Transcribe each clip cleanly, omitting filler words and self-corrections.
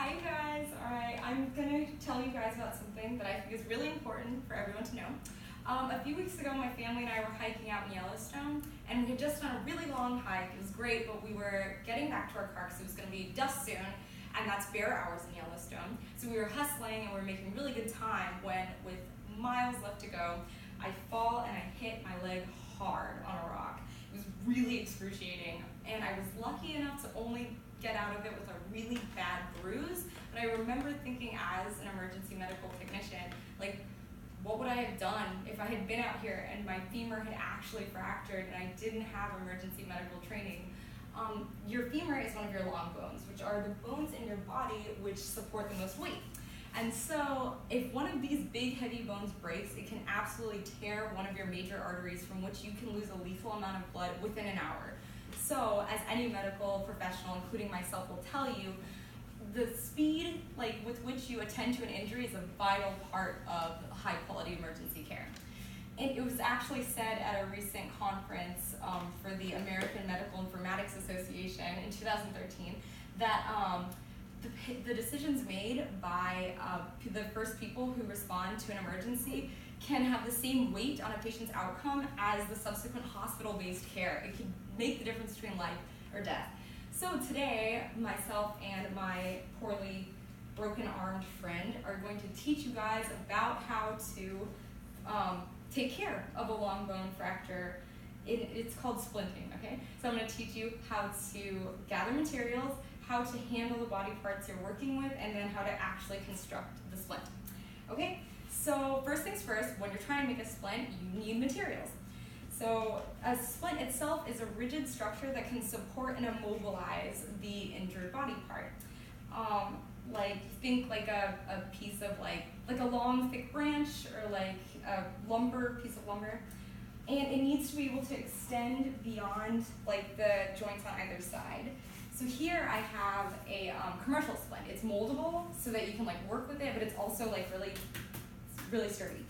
Hi guys, alright, I'm going to tell you guys about something that I think is really important for everyone to know. A few weeks ago, my family and I were hiking out in Yellowstone, and we had just done a really long hike. It was great, but we were getting back to our car because it was going to be dusk soon, and that's bear hours in Yellowstone. So we were hustling and we were making really good time when, with miles left to go, I fall and I hit my leg hard on a rock. It was really excruciating, and I was lucky enough to only get out of it with a really bad bruise. But I remember thinking as an emergency medical technician, like, what would I have done if I had been out here and my femur had actually fractured and I didn't have emergency medical training? Your femur is one of your long bones, which are the bones in your body which support the most weight. And so if one of these big heavy bones breaks, it can absolutely tear one of your major arteries, from which you can lose a lethal amount of blood within an hour. So as any medical professional, including myself, will tell you, the speed with which you attend to an injury is a vital part of high quality emergency care. And it was actually said at a recent conference for the American Medical Informatics Association in 2013 that the decisions made by the first people who respond to an emergency can have the same weight on a patient's outcome as the subsequent hospital-based care. It can make the difference between life or death. So today, myself and my poorly broken-armed friend are going to teach you guys about how to take care of a long bone fracture. It's called splinting, okay? So I'm going to teach you how to gather materials, how to handle the body parts you're working with, and then how to actually construct the splint. Okay, so first things first, when you're trying to make a splint, you need materials. So a splint itself is a rigid structure that can support and immobilize the injured body part. Think like a piece of like a long thick branch, or like a piece of lumber. And it needs to be able to extend beyond like the joints on either side. So here I have a commercial splint. It's moldable so that you can like work with it, but it's also like really sturdy.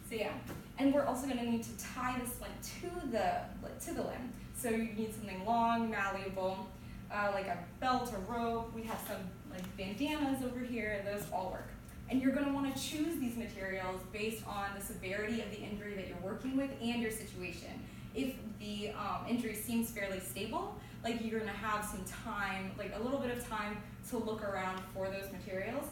So yeah, and we're also going to need to tie the splint to the limb. So you need something long, malleable, like a belt or rope. We have some like bandanas over here. Those all work. And you're going to want to choose these materials based on the severity of the injury that you're working with and your situation. If the injury seems fairly stable, like you're going to have some time, like a little bit of time to look around for those materials.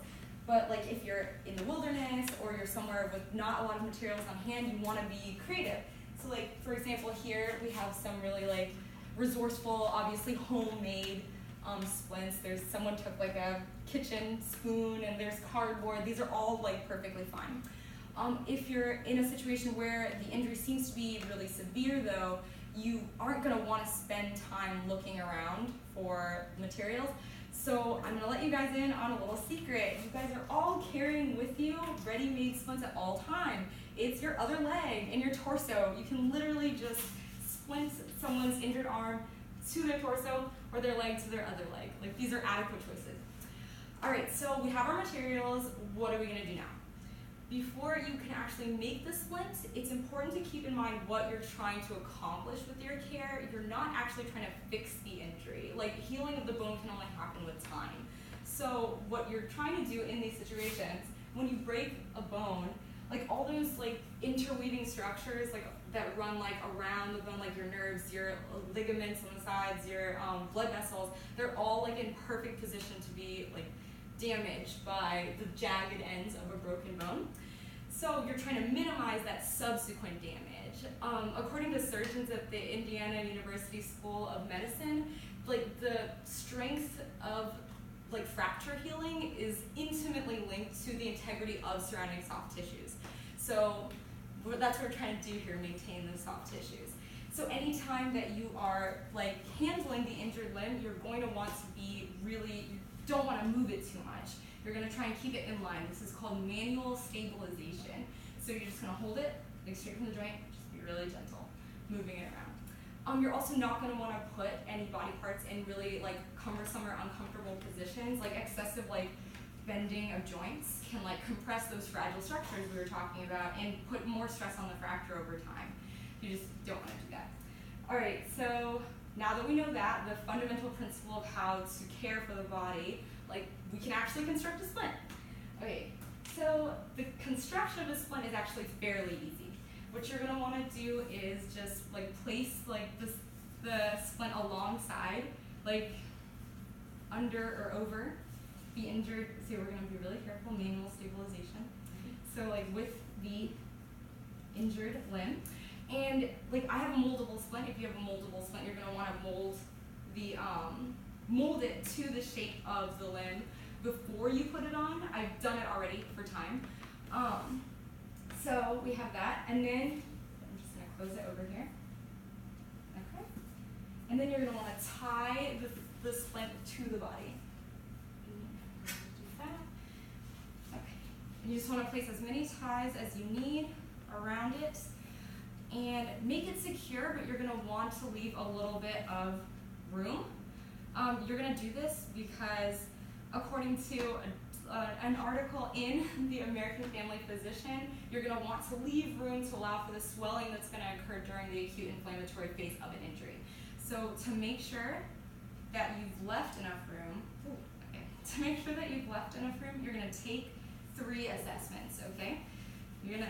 But like if you're in the wilderness or you're somewhere with not a lot of materials on hand, you want to be creative. So like, for example, here we have some really like resourceful, obviously homemade splints. Someone took like a kitchen spoon, and there's cardboard. These are all like perfectly fine. If you're in a situation where the injury seems to be really severe though, you aren't going to want to spend time looking around for materials. So I'm going to let you guys in on a little secret. You guys are all carrying with you ready-made splints at all time. It's your other leg and your torso. You can literally just splint someone's injured arm to their torso or their leg to their other leg. Like, these are adequate choices. All right, so we have our materials. What are we going to do now? Before you can actually make the splint, it's important to keep in mind what you're trying to accomplish with your care. You're not actually trying to fix the injury. Like, healing of the bone can only happen with time. So what you're trying to do in these situations, when you break a bone, like all those like interweaving structures like that run like around the bone, like your nerves, your ligaments on the sides, your blood vessels, they're all like in perfect position to be like damaged by the jagged ends of a broken bone. So you're trying to minimize that subsequent damage. According to surgeons at the Indiana University School of Medicine, like the strength of like fracture healing is intimately linked to the integrity of surrounding soft tissues. So that's what we're trying to do here, maintain those soft tissues. So anytime that you are like handling the injured limb, you're going to want to be you don't want to move it too much. You're going to try and keep it in line. This is called manual stabilization. So you're just going to hold it like straight from the joint, just be really gentle, moving it around. You're also not going to want to put any body parts in really like cumbersome or uncomfortable positions. Like excessive like bending of joints can like compress those fragile structures we were talking about and put more stress on the fracture over time. You just don't want to do that. All right, so now that we know that, the fundamental principle of how to care for the body, like we can actually construct a splint. Okay, so the construction of a splint is actually fairly easy. What you're gonna wanna do is just like place like the splint alongside, like under or over the injured, so we're gonna be really careful, manual stabilization. So like with the injured limb. And like I have a moldable splint. If you have a moldable splint, you're gonna wanna mold it to the shape of the limb before you put it on. I've done it already for time. So we have that, and then I'm just gonna close it over here. Okay. And then you're gonna wanna tie the splint to the body. Do that. Okay. And you just wanna place as many ties as you need around it and make it secure, but you're gonna want to leave a little bit of room. You're gonna do this because according to an article in the American Family Physician, you're going to want to leave room to allow for the swelling that's going to occur during the acute inflammatory phase of an injury. So to make sure that you've left enough room, you're going to take 3 assessments, okay? You're going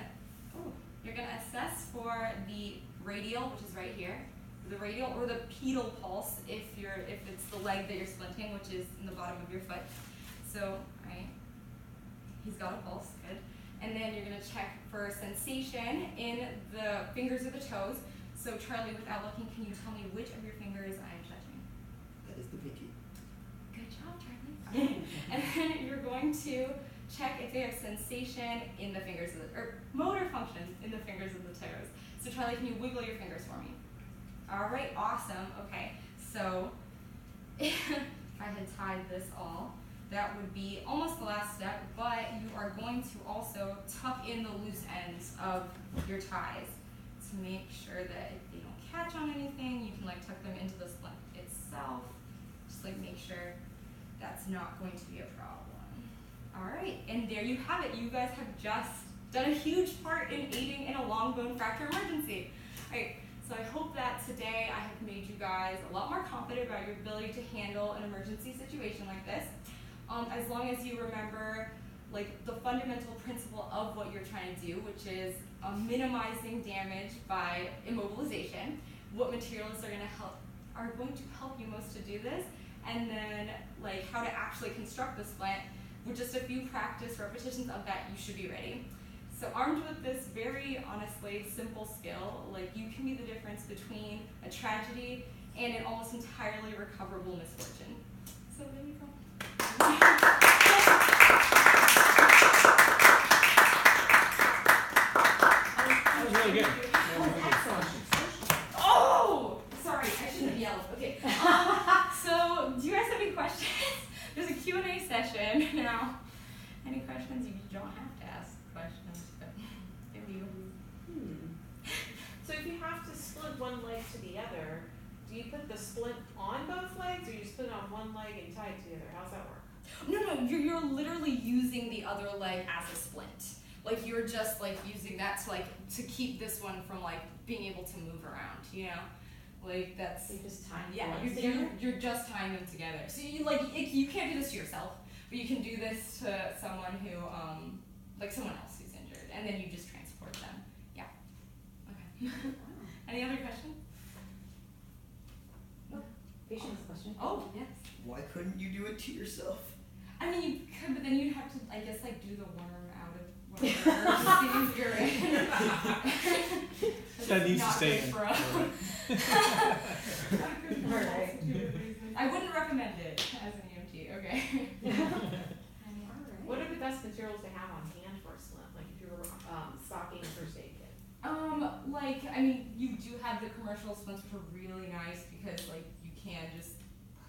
to assess for the radial, which is right here, the radial or the pedal pulse if it's the leg that you're splinting, which is in the bottom of your foot. So, right, he's got a pulse, good. And then you're gonna check for sensation in the fingers of the toes. So Charlie, without looking, can you tell me which of your fingers I am touching? That is the pinky. Good job, Charlie. And then you're going to check if they have sensation in the fingers of the, or motor function in the fingers of the toes. So Charlie, can you wiggle your fingers for me? All right, awesome, okay. So if I had tied this all, that would be almost the last step, but you are going to also tuck in the loose ends of your ties to make sure that if they don't catch on anything, you can like tuck them into the splint itself. Just like make sure that's not going to be a problem. All right, and there you have it. You guys have just done a huge part in aiding in a long bone fracture emergency. All right, so I hope that today I have made you guys a lot more confident about your ability to handle an emergency situation like this. As long as you remember like the fundamental principle of what you're trying to do, which is minimizing damage by immobilization, what materials are going to help you most to do this, and then like how to actually construct the splint. With just a few practice repetitions of that, you should be ready. So armed with this very honestly simple skill, like you can be the difference between a tragedy and an almost entirely recoverable misfortune. So there you go. That was really good. Excellent. Oh, sorry, I shouldn't have yelled. Okay. So, do you guys have any questions? There's a Q&A session now. Any questions? You don't have to ask questions, but if you. So if you have to split one leg to the other, do you put the splint on both legs, or you just put it on one leg and tie it to the other? How's that work? No, you're literally using the other leg as a splint. Like you're just like using that to keep this one from like being able to move around, you know? Like that's So you just tie you're just tying them together. So you can't do this to yourself, but you can do this to someone who like someone else who's injured, and then you just transport them. Yeah. Okay. Any other questions? Patient has a question. Oh yes. Why couldn't you do it to yourself? I mean, you could, but then you'd have to, I guess, like do the worm out of whatever you're in. That needs to Not stay good in. for us. Not good for us. I wouldn't recommend it as an EMT. Okay. What are the best materials to have on hand for a splint? Like if you were stocking a first aid kit? I mean, you do have the commercial splints, which are really nice because like you can just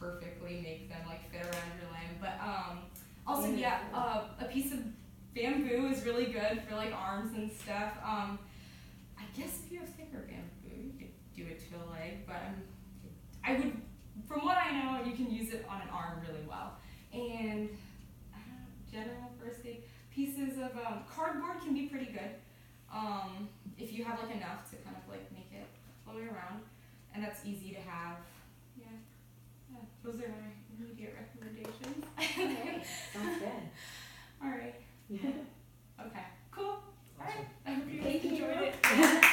perfectly make them like fit around your limb. But also a piece of bamboo is really good for like arms and stuff. I guess if you have thicker bamboo, you could do it to a leg, but I would, from what I know, you can use it on an arm really well. And general first aid pieces of cardboard can be pretty good. If you have like enough to kind of like make it all the way around, and that's easy to have. Yeah, those are my immediate recommendations. Okay, cool. All right. I hope you Thank you. enjoyed it.